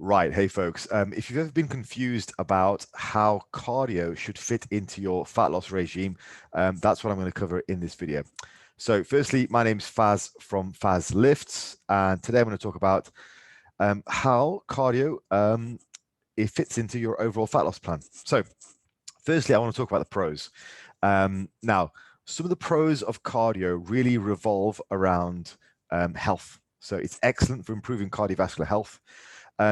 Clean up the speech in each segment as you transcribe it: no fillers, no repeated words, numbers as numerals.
Right. Hey, folks. If you've ever been confused about how cardio should fit into your fat loss regime, that's what I'm going to cover in this video. So firstly, my name's Faz from Fazlifts, and today I'm going to talk about how cardio it fits into your overall fat loss plan. So firstly, I want to talk about the pros. Now, some of the pros of cardio really revolve around health. So it's excellent for improving cardiovascular health,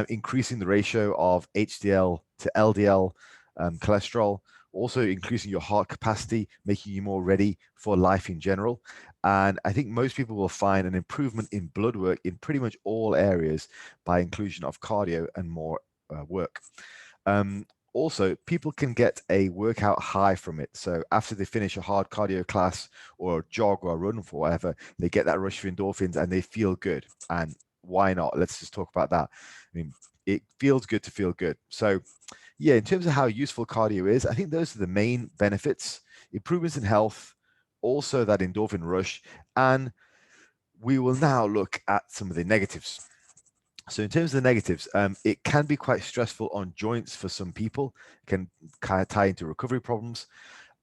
increasing the ratio of HDL to LDL cholesterol, also increasing your heart capacity, making you more ready for life in general. And I think most people will find an improvement in blood work in pretty much all areas by inclusion of cardio and more work. Also, people can get a workout high from it. So after they finish a hard cardio class or a jog or a run for whatever, they get that rush of endorphins and they feel good. And why not? Let's just talk about that. I mean, it feels good to feel good. So yeah, in terms of how useful cardio is, I think those are the main benefits: improvements in health, also that endorphin rush. And we will now look at some of the negatives. So in terms of the negatives, it can be quite stressful on joints for some people. It can kind of tie into recovery problems.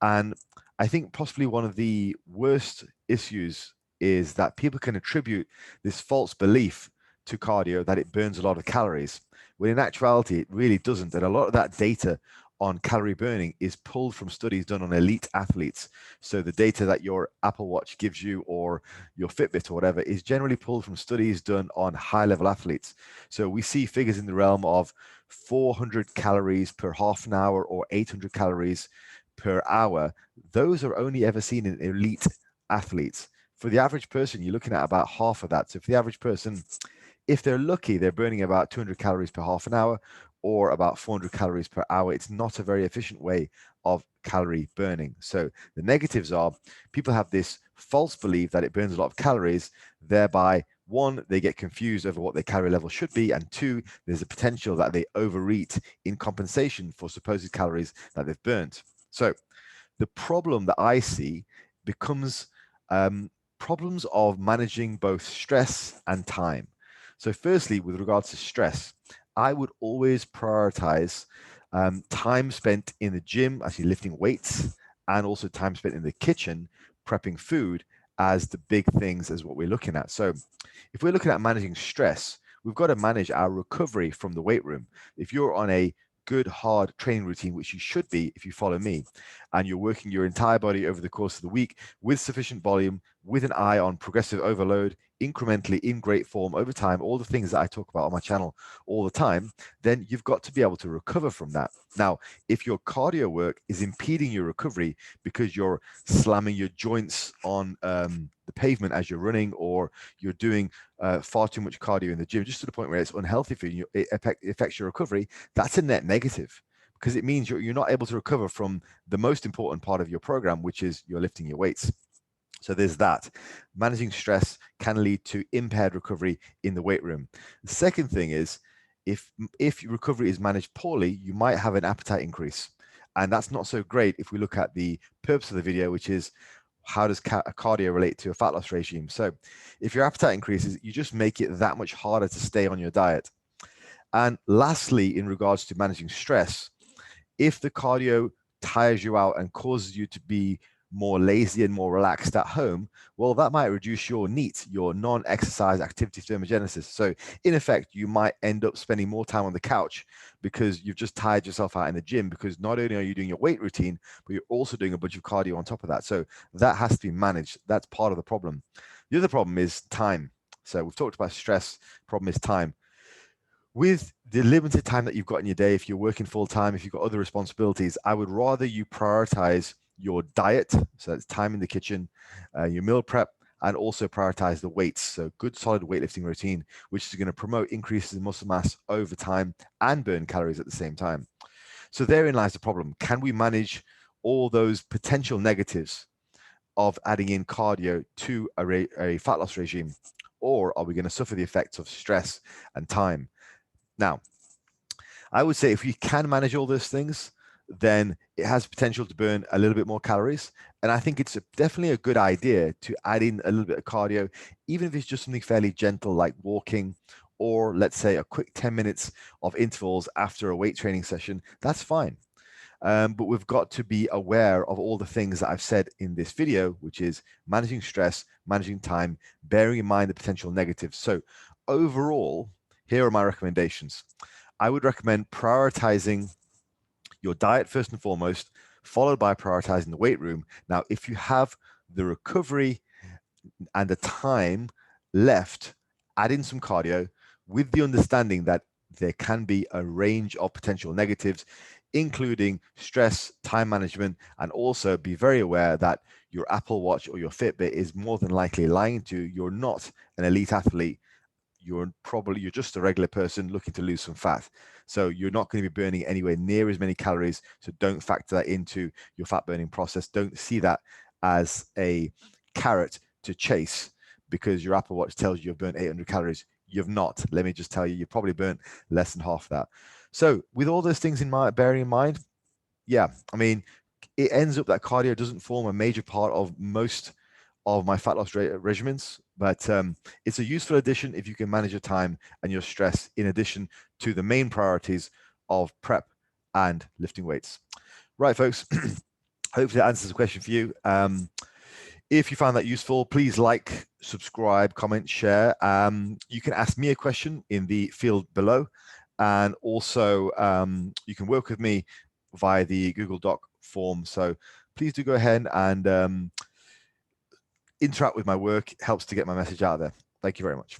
And I think possibly one of the worst issues is that people can attribute this false belief to cardio that it burns a lot of calories, when in actuality, it really doesn't. And a lot of that data on calorie burning is pulled from studies done on elite athletes. So the data that your Apple Watch gives you or your Fitbit or whatever is generally pulled from studies done on high-level athletes. So we see figures in the realm of 400 calories per half an hour or 800 calories per hour. Those are only ever seen in elite athletes. For the average person, you're looking at about half of that. So for the average person, if they're lucky, they're burning about 200 calories per half an hour or about 400 calories per hour. It's not a very efficient way of calorie burning. So the negatives are people have this false belief that it burns a lot of calories, thereby one, they get confused over what their calorie level should be, and two, there's a potential that they overeat in compensation for supposed calories that they've burnt. So the problem that I see becomes problems of managing both stress and time. So firstly, with regards to stress, I would always prioritize time spent in the gym, actually lifting weights, and also time spent in the kitchen prepping food as the big things as what we're looking at. So if we're looking at managing stress, we've got to manage our recovery from the weight room. If you're on a good hard training routine, which you should be if you follow me, and you're working your entire body over the course of the week with sufficient volume, with an eye on progressive overload, incrementally in great form over time, all the things that I talk about on my channel all the time, then you've got to be able to recover from that. Now, if your cardio work is impeding your recovery because you're slamming your joints on the pavement as you're running, or you're doing far too much cardio in the gym, just to the point where it's unhealthy for you, it affects your recovery, that's a net negative, because it means you're not able to recover from the most important part of your program, which is you're lifting your weights. So there's that. Managing stress can lead to impaired recovery in the weight room. The second thing is, if recovery is managed poorly, you might have an appetite increase. And that's not so great if we look at the purpose of the video, which is how does cardio relate to a fat loss regime? So if your appetite increases, you just make it that much harder to stay on your diet. And lastly, in regards to managing stress, if the cardio tires you out and causes you to be more lazy and more relaxed at home, well, that might reduce your NEAT, your non-exercise activity thermogenesis. So in effect, you might end up spending more time on the couch because you've just tired yourself out in the gym, because not only are you doing your weight routine, but you're also doing a bunch of cardio on top of that. So that has to be managed. That's part of the problem. The other problem is time. So we've talked about stress. Problem is time. With the limited time that you've got in your day, if you're working full time, if you've got other responsibilities, I would rather you prioritize your diet. So that's time in the kitchen, your meal prep, and also prioritize the weights. So good solid weightlifting routine, which is going to promote increases in muscle mass over time and burn calories at the same time. So therein lies the problem. Can we manage all those potential negatives of adding in cardio to a fat loss regime? Or are we going to suffer the effects of stress and time? Now, I would say if you can manage all those things, then it has potential to burn a little bit more calories. And I think it's definitely a good idea to add in a little bit of cardio, even if it's just something fairly gentle like walking or let's say a quick 10 minutes of intervals after a weight training session, that's fine. But we've got to be aware of all the things that I've said in this video, which is managing stress, managing time, bearing in mind the potential negatives. So overall, here are my recommendations. I would recommend prioritizing your diet first and foremost, followed by prioritizing the weight room. Now, if you have the recovery and the time left, add in some cardio with the understanding that there can be a range of potential negatives, including stress, time management, and also be very aware that your Apple Watch or your Fitbit is more than likely lying to you. You're not an elite athlete. You're just a regular person looking to lose some fat. So you're not going to be burning anywhere near as many calories. So don't factor that into your fat burning process. Don't see that as a carrot to chase because your Apple Watch tells you you've burnt 800 calories. You've not. Let me just tell you, you've probably burnt less than half that. So with all those things bearing in mind, yeah, I mean, it ends up that cardio doesn't form a major part of most of my fat loss regimens, but it's a useful addition if you can manage your time and your stress in addition to the main priorities of prep and lifting weights. Right, folks, hopefully that answers the question for you. If you found that useful, please like, subscribe, comment, share. You can ask me a question in the field below. And also, you can work with me via the Google Doc form. So please do go ahead and interact with my work. It helps to get my message out there. Thank you very much.